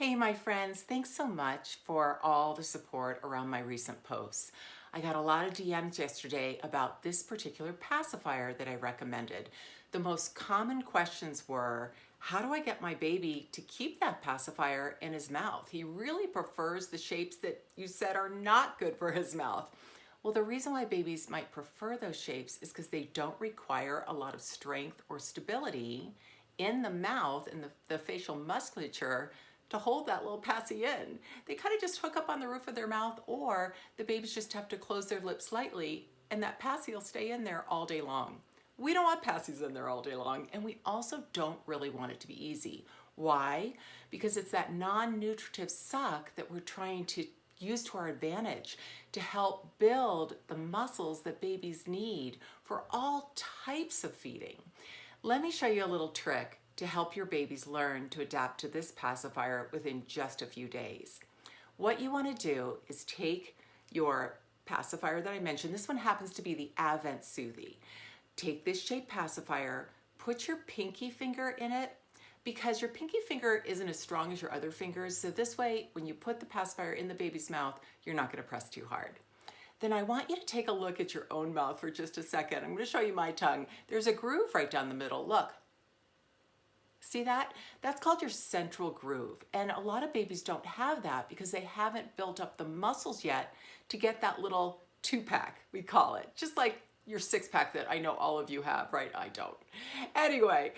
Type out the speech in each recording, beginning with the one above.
Hey, my friends, thanks so much for all the support around my recent posts. I got a lot of DMs yesterday about this particular pacifier that I recommended. The most common questions were, how do I get my baby to keep that pacifier in his mouth? He really prefers the shapes that you said are not good for his mouth. Well, the reason why babies might prefer those shapes is because they don't require a lot of strength or stability in the mouth and the facial musculature to hold that little passy in. They kind of just hook up on the roof of their mouth, or the babies just have to close their lips slightly and that passy will stay in there all day long. We don't want passies in there all day long, and we also don't really want it to be easy. Why? Because it's that non-nutritive suck that we're trying to use to our advantage to help build the muscles that babies need for all types of feeding. Let me show you a little trick to help your babies learn to adapt to this pacifier within just a few days. What you want to do is take your pacifier that I mentioned. This one happens to be the Advent Soothie. Take this shaped pacifier, put your pinky finger in it, because your pinky finger isn't as strong as your other fingers, so this way when you put the pacifier in the baby's mouth, you're not going to press too hard. Then I want you to take a look at your own mouth for just a second. I'm going to show you my tongue. There's a groove right down the middle. Look. See that? That's called your central groove. And a lot of babies don't have that because they haven't built up the muscles yet to get that little two-pack, we call it. Just like your six-pack that I know all of you have, right? I don't. Anyway,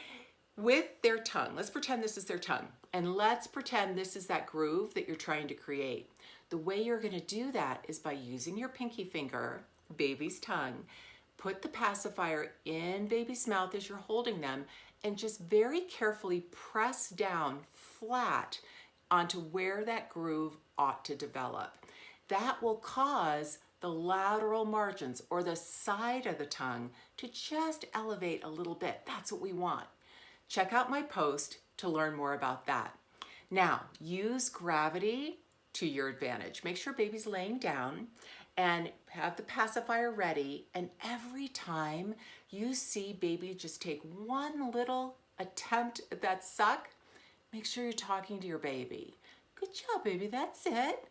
with their tongue, let's pretend this is their tongue. And let's pretend this is that groove that you're trying to create. The way you're going to do that is by using your pinky finger, baby's tongue, put the pacifier in baby's mouth as you're holding them, and just very carefully press down flat onto where that groove ought to develop. That will cause the lateral margins or the side of the tongue to just elevate a little bit. That's what we want. Check out my post to learn more about that. Now, use gravity to your advantage. Make sure baby's laying down and have the pacifier ready, and every time you see baby just take one little attempt at that suck, make sure you're talking to your baby. Good job, baby, that's it.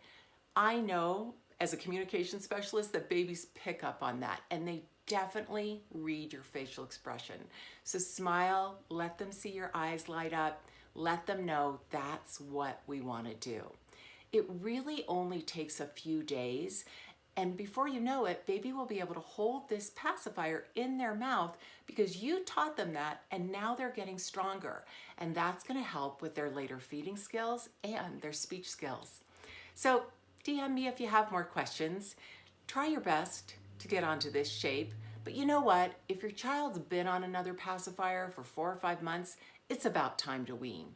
I know as a communication specialist that babies pick up on that, and they definitely read your facial expression. So smile, let them see your eyes light up, let them know that's what we want to do. It really only takes a few days, and before you know it, baby will be able to hold this pacifier in their mouth because you taught them that, and now they're getting stronger. And that's going to help with their later feeding skills and their speech skills. So DM me if you have more questions. Try your best to get onto this shape. But you know what? If your child's been on another pacifier for 4 or 5 months, it's about time to wean.